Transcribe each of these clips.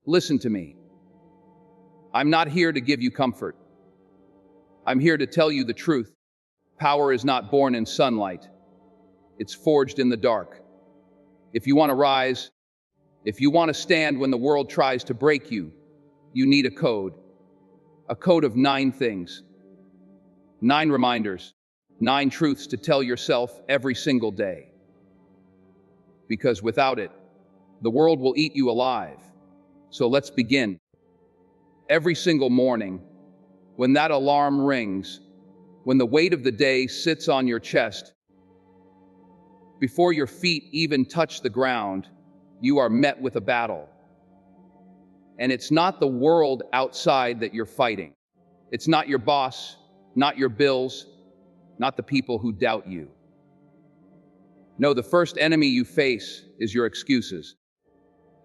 Listen to me. I'm not here to give you comfort. I'm here to tell you the truth. Power is not born in sunlight. It's forged in the dark. If you want to rise, if you want to stand when the world tries to break you, you need a code. A code of 9 things. 9 reminders. 9 truths to tell yourself every single day. Because without it, the world will eat you alive. So let's begin. Every single morning, when that alarm rings, when the weight of the day sits on your chest, before your feet even touch the ground, you are met with a battle. And it's not the world outside that you're fighting. It's not your boss, not your bills, not the people who doubt you. No, the first enemy you face is your excuses.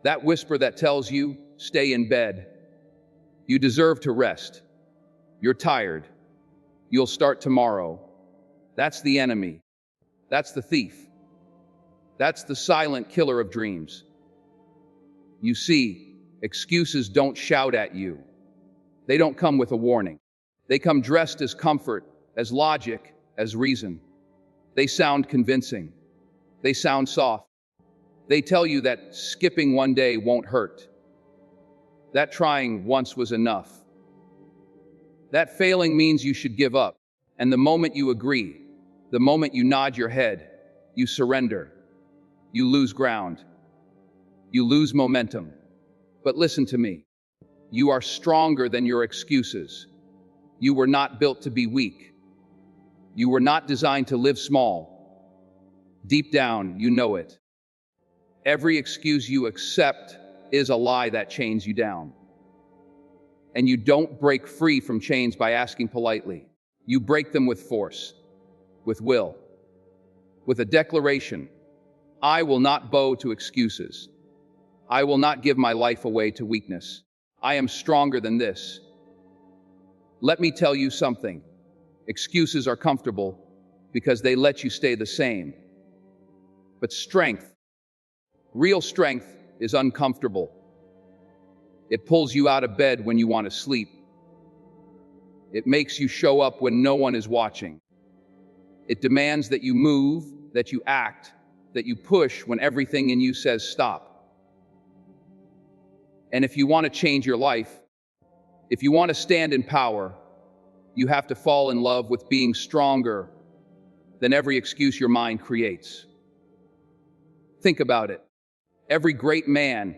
That whisper that tells you, stay in bed. You deserve to rest. You're tired. You'll start tomorrow. That's the enemy. That's the thief. That's the silent killer of dreams. You see, excuses don't shout at you. They don't come with a warning. They come dressed as comfort, as logic, as reason. They sound convincing. They sound soft. They tell you that skipping one day won't hurt. That trying once was enough. That failing means you should give up. And the moment you agree, the moment you nod your head, you surrender. You lose ground. You lose momentum. But listen to me. You are stronger than your excuses. You were not built to be weak. You were not designed to live small. Deep down, you know it. Every excuse you accept is a lie that chains you down. And you don't break free from chains by asking politely. You break them with force, with will, with a declaration. I will not bow to excuses. I will not give my life away to weakness. I am stronger than this. Let me tell you something. Excuses are comfortable because they let you stay the same. But strength, real strength, is uncomfortable. It pulls you out of bed when you want to sleep. It makes you show up when no one is watching. It demands that you move, that you act, that you push when everything in you says stop. And if you want to change your life, if you want to stand in power, you have to fall in love with being stronger than every excuse your mind creates. Think about it. Every great man,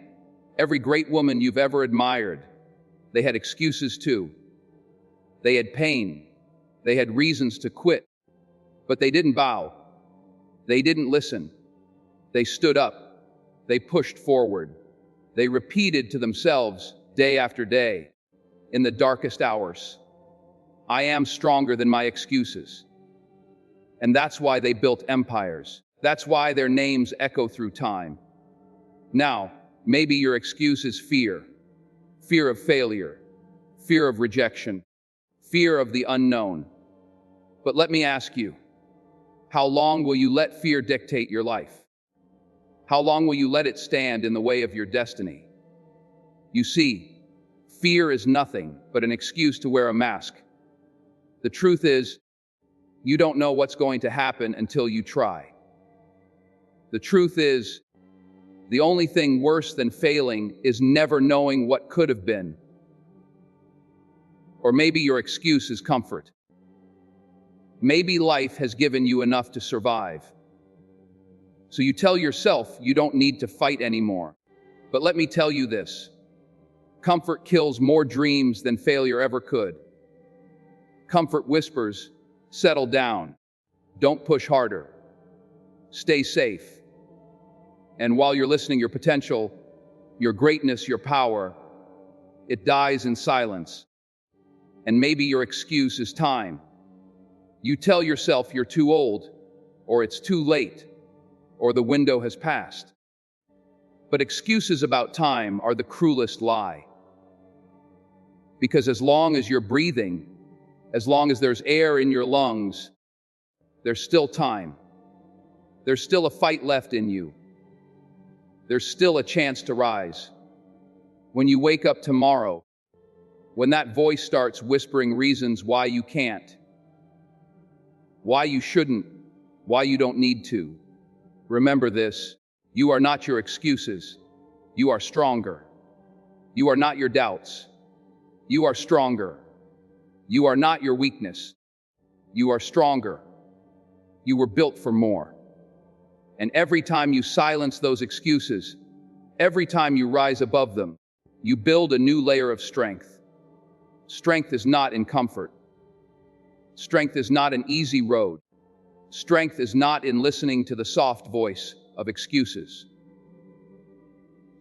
every great woman you've ever admired, they had excuses too. They had pain. They had reasons to quit. But they didn't bow. They didn't listen. They stood up. They pushed forward. They repeated to themselves day after day, in the darkest hours, I am stronger than my excuses. And that's why they built empires. That's why their names echo through time. Now, maybe your excuse is fear. Fear of failure. Fear of rejection. Fear of the unknown. But let me ask you, how long will you let fear dictate your life? How long will you let it stand in the way of your destiny? You see, fear is nothing but an excuse to wear a mask. The truth is, you don't know what's going to happen until you try. The truth is, the only thing worse than failing is never knowing what could have been. Or maybe your excuse is comfort. Maybe life has given you enough to survive. So you tell yourself you don't need to fight anymore. But let me tell you this. Comfort kills more dreams than failure ever could. Comfort whispers, settle down. Don't push harder. Stay safe. And while you're listening, your potential, your greatness, your power, it dies in silence. And maybe your excuse is time. You tell yourself you're too old, or it's too late, or the window has passed. But excuses about time are the cruelest lie. Because as long as you're breathing, as long as there's air in your lungs, there's still time. There's still a fight left in you. There's still a chance to rise. When you wake up tomorrow, when that voice starts whispering reasons why you can't, why you shouldn't, why you don't need to, remember this: you are not your excuses. You are stronger. You are not your doubts. You are stronger. You are not your weakness. You are stronger. You were built for more. And every time you silence those excuses, every time you rise above them, you build a new layer of strength. Strength is not in comfort. Strength is not an easy road. Strength is not in listening to the soft voice of excuses.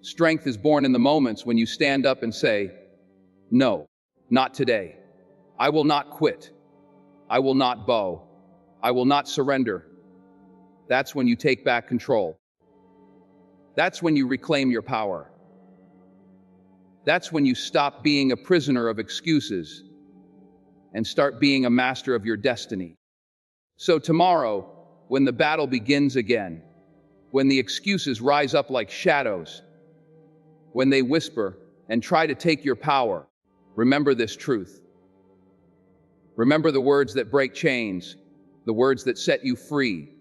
Strength is born in the moments when you stand up and say, "No, not today. I will not quit. I will not bow. I will not surrender." That's when you take back control. That's when you reclaim your power. That's when you stop being a prisoner of excuses and start being a master of your destiny. So tomorrow, when the battle begins again, when the excuses rise up like shadows, when they whisper and try to take your power, remember this truth. Remember the words that break chains, the words that set you free,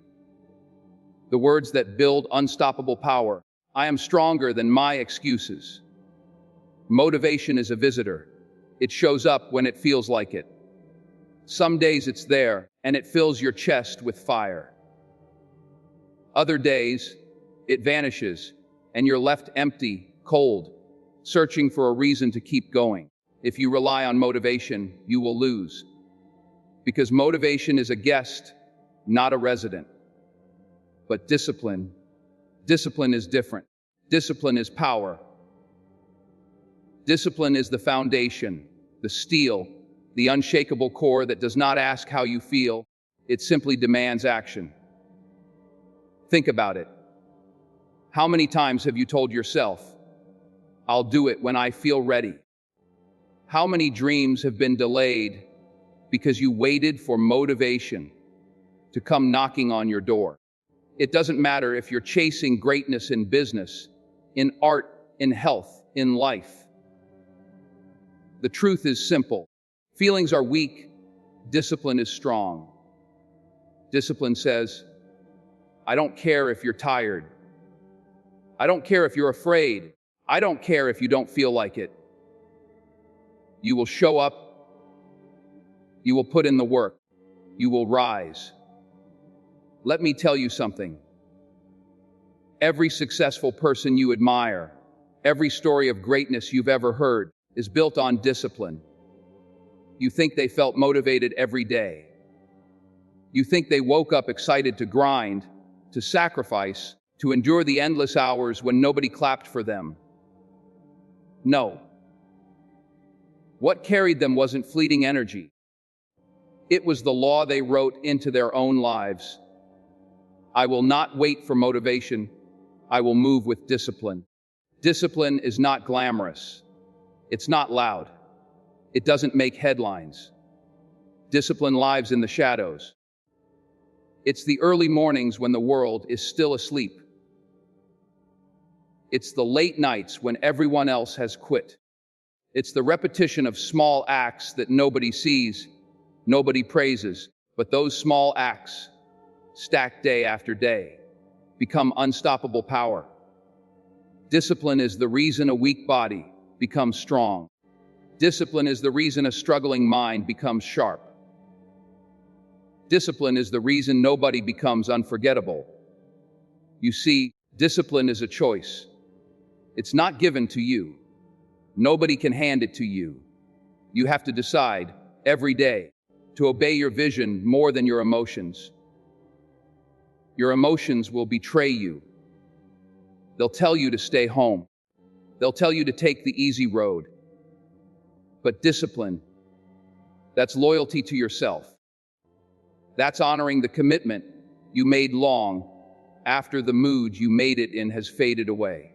the words that build unstoppable power. I am stronger than my excuses. Motivation is a visitor. It shows up when it feels like it. Some days it's there, and it fills your chest with fire. Other days, it vanishes, and you're left empty, cold, searching for a reason to keep going. If you rely on motivation, you will lose. Because motivation is a guest, not a resident. But discipline is different. Discipline is power. Discipline is the foundation, the steel, the unshakable core that does not ask how you feel. It simply demands action. Think about it. How many times have you told yourself, "I'll do it when I feel ready"? How many dreams have been delayed because you waited for motivation to come knocking on your door? It doesn't matter if you're chasing greatness in business, in art, in health, in life. The truth is simple. Feelings are weak. Discipline is strong. Discipline says, "I don't care if you're tired. I don't care if you're afraid. I don't care if you don't feel like it. You will show up. You will put in the work. You will rise." Let me tell you something. Every successful person you admire, every story of greatness you've ever heard, is built on discipline. You think they felt motivated every day. You think they woke up excited to grind, to sacrifice, to endure the endless hours when nobody clapped for them. No. What carried them wasn't fleeting energy. It was the law they wrote into their own lives. I will not wait for motivation. I will move with discipline. Discipline is not glamorous. It's not loud. It doesn't make headlines. Discipline lives in the shadows. It's the early mornings when the world is still asleep. It's the late nights when everyone else has quit. It's the repetition of small acts that nobody sees, nobody praises, but those small acts, stacked day after day, become unstoppable power. Discipline is the reason a weak body becomes strong. Discipline is the reason a struggling mind becomes sharp. Discipline is the reason nobody becomes unforgettable. You see, discipline is a choice. It's not given to you. Nobody can hand it to you. You have to decide every day to obey your vision more than your emotions. Your emotions will betray you. They'll tell you to stay home. They'll tell you to take the easy road. But discipline, that's loyalty to yourself. That's honoring the commitment you made long after the mood you made it in has faded away.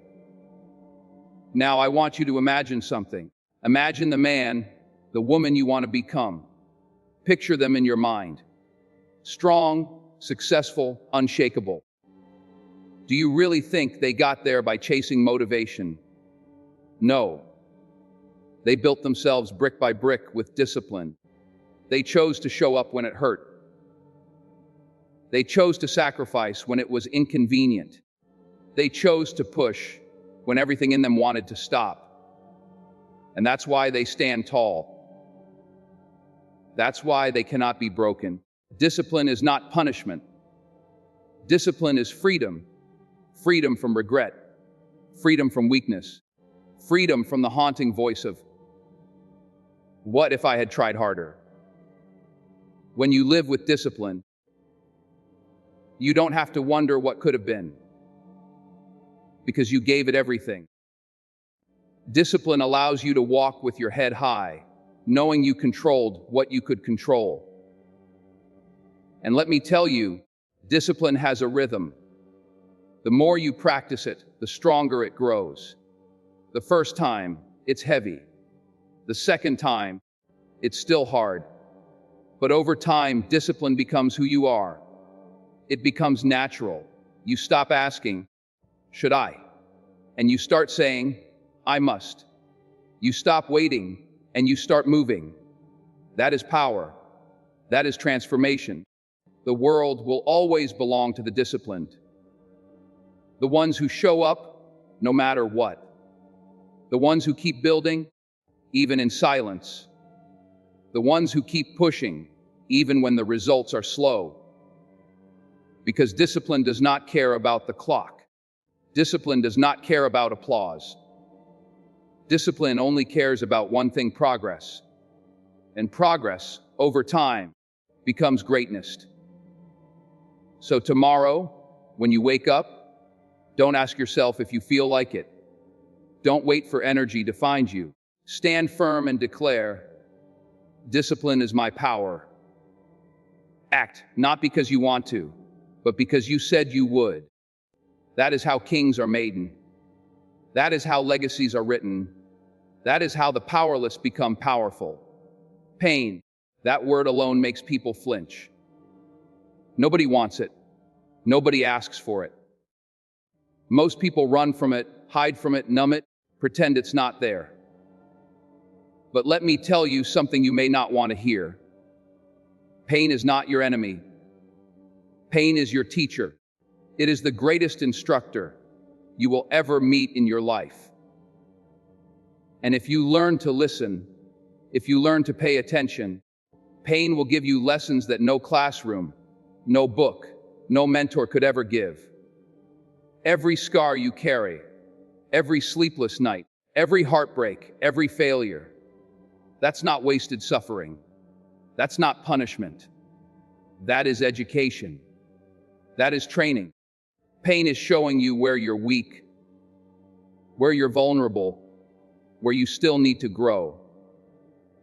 Now I want you to imagine something. Imagine the man, the woman you want to become. Picture them in your mind. Strong, successful, unshakable. Do you really think they got there by chasing motivation? No. They built themselves brick by brick with discipline. They chose to show up when it hurt. They chose to sacrifice when it was inconvenient. They chose to push when everything in them wanted to stop. And that's why they stand tall. That's why they cannot be broken. Discipline is not punishment. Discipline is freedom. Freedom from regret. Freedom from weakness. Freedom from the haunting voice of, what if I had tried harder? When you live with discipline, you don't have to wonder what could have been, because you gave it everything. Discipline allows you to walk with your head high, knowing you controlled what you could control. And let me tell you, discipline has a rhythm. The more you practice it, the stronger it grows. The first time, it's heavy. The second time, it's still hard. But over time, discipline becomes who you are. It becomes natural. You stop asking, should I? And you start saying, I must. You stop waiting and you start moving. That is power. That is transformation. The world will always belong to the disciplined. The ones who show up no matter what. The ones who keep building, even in silence. The ones who keep pushing, even when the results are slow. Because discipline does not care about the clock. Discipline does not care about applause. Discipline only cares about one thing: progress. And progress, over time, becomes greatness. So tomorrow, when you wake up, don't ask yourself if you feel like it. Don't wait for energy to find you. Stand firm and declare, discipline is my power. Act, not because you want to, but because you said you would. That is how kings are made. That is how legacies are written. That is how the powerless become powerful. Pain, that word alone makes people flinch. Nobody wants it. Nobody asks for it. Most people run from it, hide from it, numb it, pretend it's not there. But let me tell you something you may not want to hear. Pain is not your enemy. Pain is your teacher. It is the greatest instructor you will ever meet in your life. And if you learn to listen, if you learn to pay attention, pain will give you lessons that no classroom, no book, no mentor could ever give. Every scar you carry, every sleepless night, every heartbreak, every failure, that's not wasted suffering. That's not punishment. That is education. That is training. Pain is showing you where you're weak, where you're vulnerable, where you still need to grow.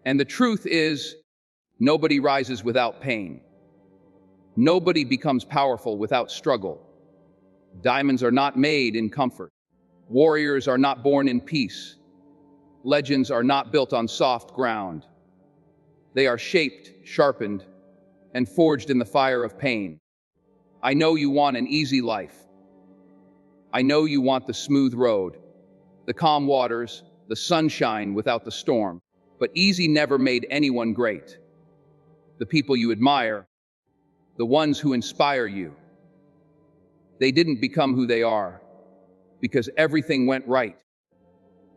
And the truth is, nobody rises without pain. Nobody becomes powerful without struggle. Diamonds are not made in comfort. Warriors are not born in peace. Legends are not built on soft ground. They are shaped, sharpened, and forged in the fire of pain. I know you want an easy life. I know you want the smooth road, the calm waters, the sunshine without the storm. But easy never made anyone great. The people you admire, the ones who inspire you, they didn't become who they are because everything went right.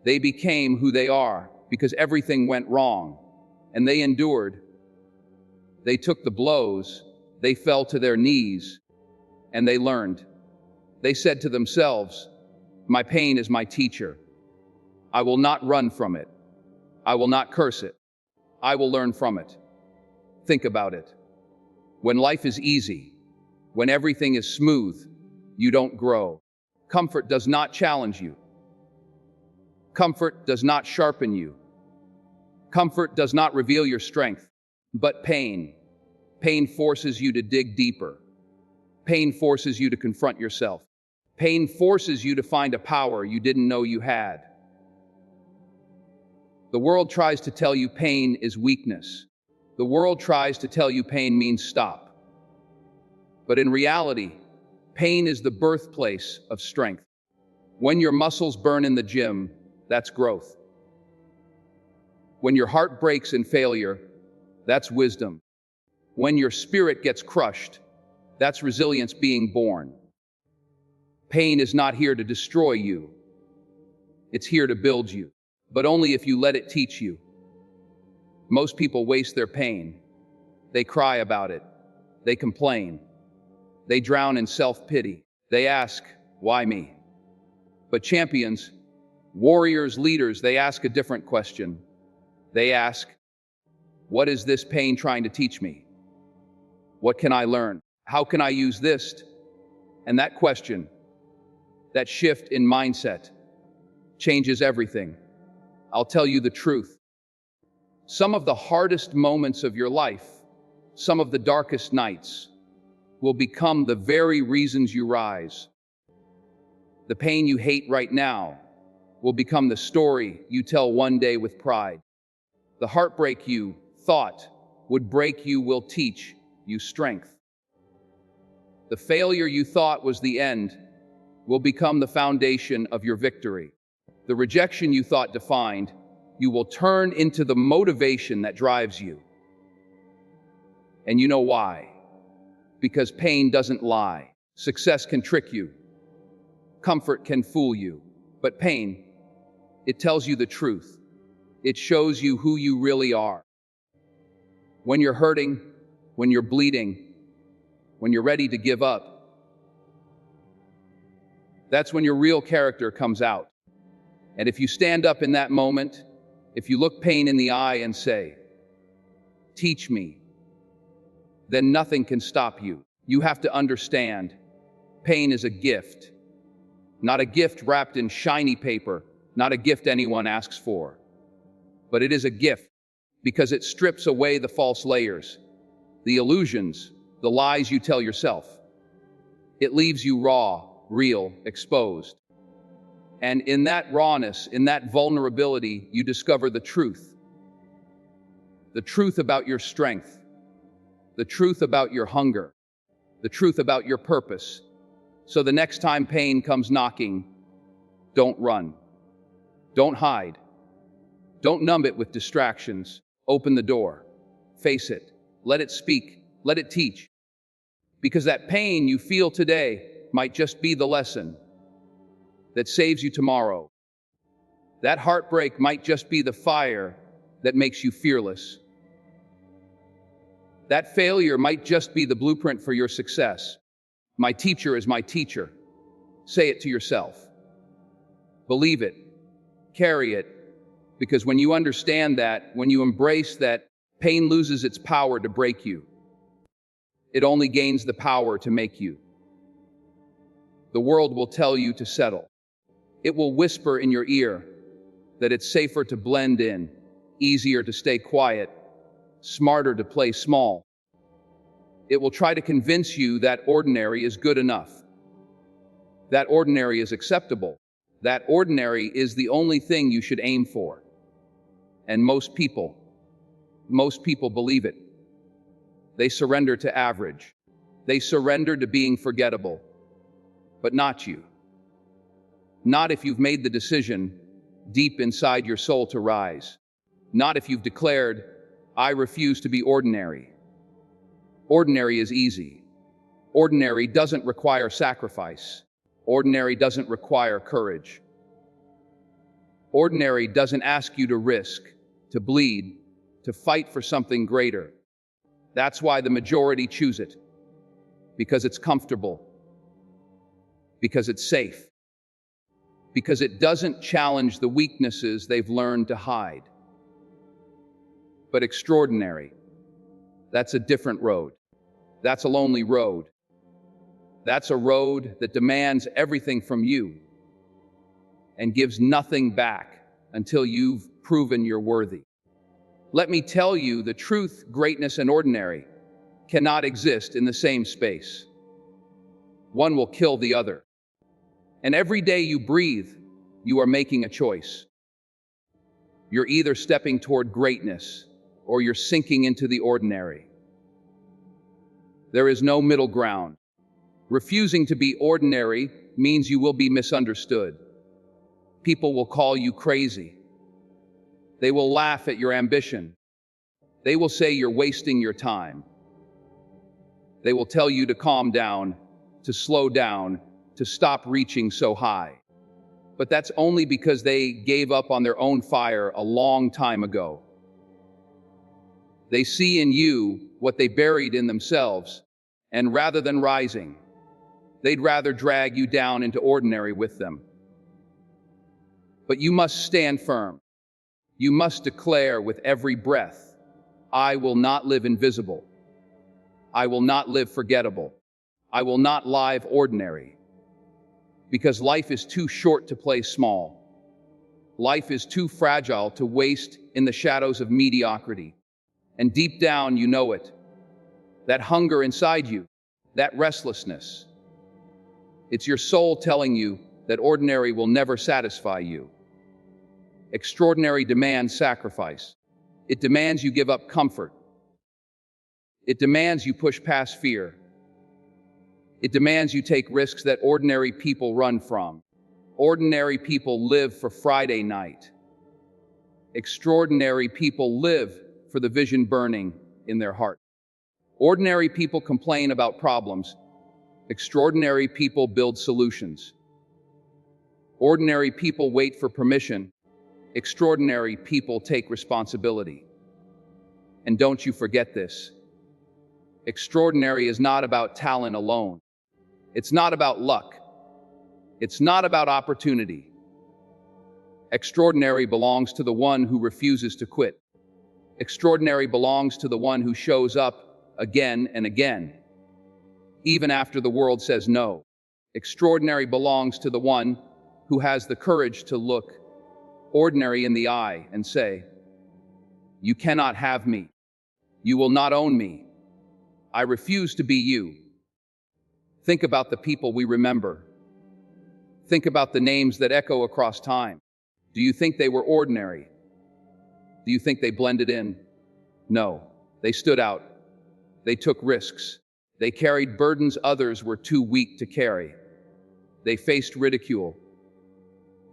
They became who they are because everything went wrong. And they endured. They took the blows. They fell to their knees. And they learned. They said to themselves, my pain is my teacher. I will not run from it. I will not curse it. I will learn from it. Think about it. When life is easy, when everything is smooth, you don't grow. Comfort does not challenge you. Comfort does not sharpen you. Comfort does not reveal your strength. But pain. Pain forces you to dig deeper. Pain forces you to confront yourself. Pain forces you to find a power you didn't know you had. The world tries to tell you pain is weakness. The world tries to tell you pain means stop. But in reality, pain is the birthplace of strength. When your muscles burn in the gym, that's growth. When your heart breaks in failure, that's wisdom. When your spirit gets crushed, that's resilience being born. Pain is not here to destroy you. It's here to build you, but only if you let it teach you. Most people waste their pain. They cry about it. They complain. They drown in self-pity. They ask, why me? But champions, warriors, leaders, they ask a different question. They ask, what is this pain trying to teach me? What can I learn? How can I use this? And that question, that shift in mindset, changes everything. I'll tell you the truth. Some of the hardest moments of your life, some of the darkest nights, will become the very reasons you rise. The pain you hate right now will become the story you tell one day with pride. The heartbreak you thought would break you will teach you strength. The failure you thought was the end will become the foundation of your victory. The rejection you thought defined you will turn into the motivation that drives you. And you know why? Because pain doesn't lie. Success can trick you. Comfort can fool you. But pain, it tells you the truth. It shows you who you really are. When you're hurting, when you're bleeding, when you're ready to give up, that's when your real character comes out. And if you stand up in that moment, if you look pain in the eye and say, teach me, then nothing can stop you. You have to understand, pain is a gift. Not a gift wrapped in shiny paper, not a gift anyone asks for. But it is a gift because it strips away the false layers, the illusions, the lies you tell yourself. It leaves you raw, real, exposed. And in that rawness, in that vulnerability, you discover the truth. The truth about your strength. The truth about your hunger. The truth about your purpose. So the next time pain comes knocking, don't run. Don't hide. Don't numb it with distractions. Open the door. Face it. Let it speak. Let it teach. Because that pain you feel today might just be the lesson that saves you tomorrow. That heartbreak might just be the fire that makes you fearless. That failure might just be the blueprint for your success. My teacher is my teacher. Say it to yourself. Believe it. Carry it. Because when you understand that, when you embrace that, pain loses its power to break you. It only gains the power to make you. The world will tell you to settle. It will whisper in your ear that it's safer to blend in, easier to stay quiet, smarter to play small. It will try to convince you that ordinary is good enough. That ordinary is acceptable. That ordinary is the only thing you should aim for. And most people believe it. They surrender to average. They surrender to being forgettable. But not you. Not if you've made the decision deep inside your soul to rise. Not if you've declared, I refuse to be ordinary. Ordinary is easy. Ordinary doesn't require sacrifice. Ordinary doesn't require courage. Ordinary doesn't ask you to risk, to bleed, to fight for something greater. That's why the majority choose it. Because it's comfortable. Because it's safe. Because it doesn't challenge the weaknesses they've learned to hide. But extraordinary, that's a different road. That's a lonely road. That's a road that demands everything from you and gives nothing back until you've proven you're worthy. Let me tell you the truth, greatness and ordinary cannot exist in the same space. One will kill the other. And every day you breathe, you are making a choice. You're either stepping toward greatness or you're sinking into the ordinary. There is no middle ground. Refusing to be ordinary means you will be misunderstood. People will call you crazy. They will laugh at your ambition. They will say you're wasting your time. They will tell you to calm down, to slow down, to stop reaching so high. But that's only because they gave up on their own fire a long time ago. They see in you what they buried in themselves, and rather than rising, they'd rather drag you down into ordinary with them. But you must stand firm. You must declare with every breath, I will not live invisible. I will not live forgettable. I will not live ordinary. Because life is too short to play small. Life is too fragile to waste in the shadows of mediocrity. And deep down, you know it. That hunger inside you, that restlessness. It's your soul telling you that ordinary will never satisfy you. Extraordinary demands sacrifice. It demands you give up comfort. It demands you push past fear. It demands you take risks that ordinary people run from. Ordinary people live for Friday night. Extraordinary people live for the vision burning in their heart. Ordinary people complain about problems. Extraordinary people build solutions. Ordinary people wait for permission. Extraordinary people take responsibility. And don't you forget this. Extraordinary is not about talent alone. It's not about luck. It's not about opportunity. Extraordinary belongs to the one who refuses to quit. Extraordinary belongs to the one who shows up again and again, even after the world says no. Extraordinary belongs to the one who has the courage to look ordinary in the eye and say, you cannot have me. You will not own me. I refuse to be you. Think about the people we remember. Think about the names that echo across time. Do you think they were ordinary? Do you think they blended in? No, they stood out. They took risks. They carried burdens others were too weak to carry. They faced ridicule.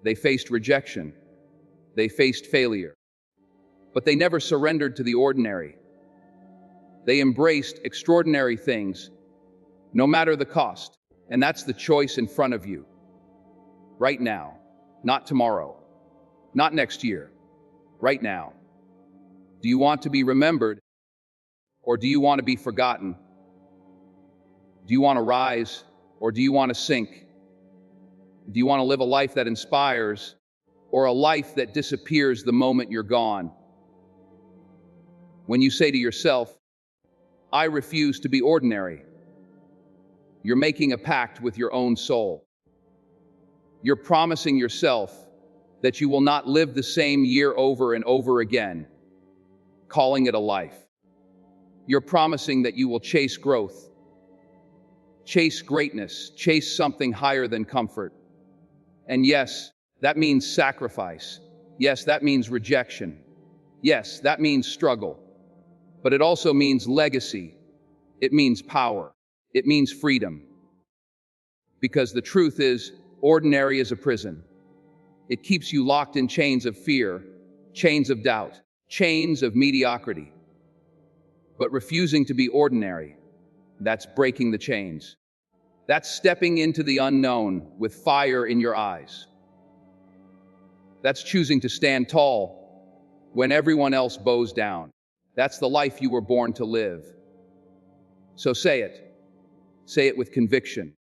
They faced rejection. They faced failure. But they never surrendered to the ordinary. They embraced extraordinary things, no matter the cost. And that's the choice in front of you. Right now, not tomorrow, not next year, right now. Do you want to be remembered, or do you want to be forgotten? Do you want to rise, or do you want to sink? Do you want to live a life that inspires, or a life that disappears the moment you're gone? When you say to yourself, I refuse to be ordinary, you're making a pact with your own soul. You're promising yourself that you will not live the same year over and over again, calling it a life. You're promising that you will chase growth, chase greatness, chase something higher than comfort. And yes, that means sacrifice. Yes, that means rejection. Yes, that means struggle. But it also means legacy. It means power. It means freedom. Because the truth is, ordinary is a prison. It keeps you locked in chains of fear, chains of doubt, chains of mediocrity. But refusing to be ordinary, that's breaking the chains. That's stepping into the unknown with fire in your eyes. That's choosing to stand tall when everyone else bows down. That's the life you were born to live. So say it. Say it with conviction.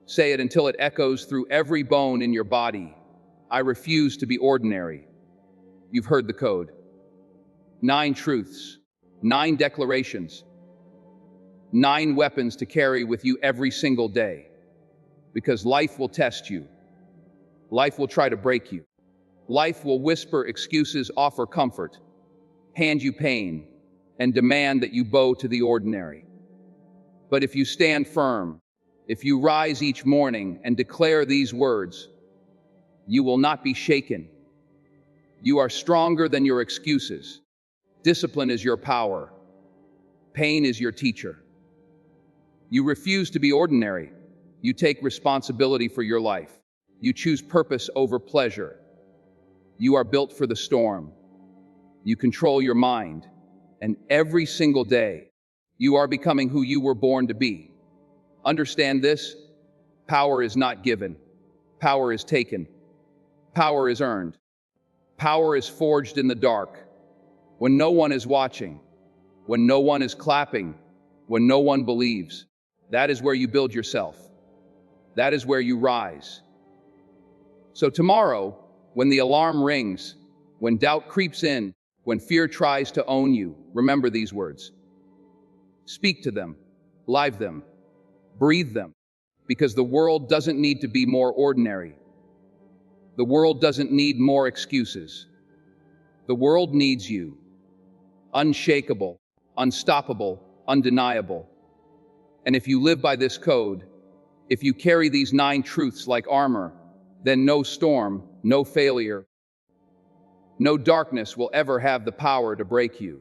Say it until it echoes through every bone in your body. I refuse to be ordinary. You've heard the code. 9 truths, 9 declarations, 9 weapons to carry with you every single day. Because life will test you. Life will try to break you. Life will whisper excuses, offer comfort, hand you pain, and demand that you bow to the ordinary. But if you stand firm, if you rise each morning and declare these words, you will not be shaken. You are stronger than your excuses. Discipline is your power. Pain is your teacher. You refuse to be ordinary. You take responsibility for your life. You choose purpose over pleasure. You are built for the storm. You control your mind. And every single day, you are becoming who you were born to be. Understand this: power is not given. Power is taken. Power is earned. Power is forged in the dark, when no one is watching, when no one is clapping, when no one believes. That is where you build yourself. That is where you rise. So tomorrow, when the alarm rings, when doubt creeps in, when fear tries to own you, remember these words. Speak to them, live them, breathe them, because the world doesn't need to be more ordinary. The world doesn't need more excuses. The world needs you. Unshakable, unstoppable, undeniable. And if you live by this code, if you carry these 9 truths like armor, then no storm, no failure, no darkness will ever have the power to break you.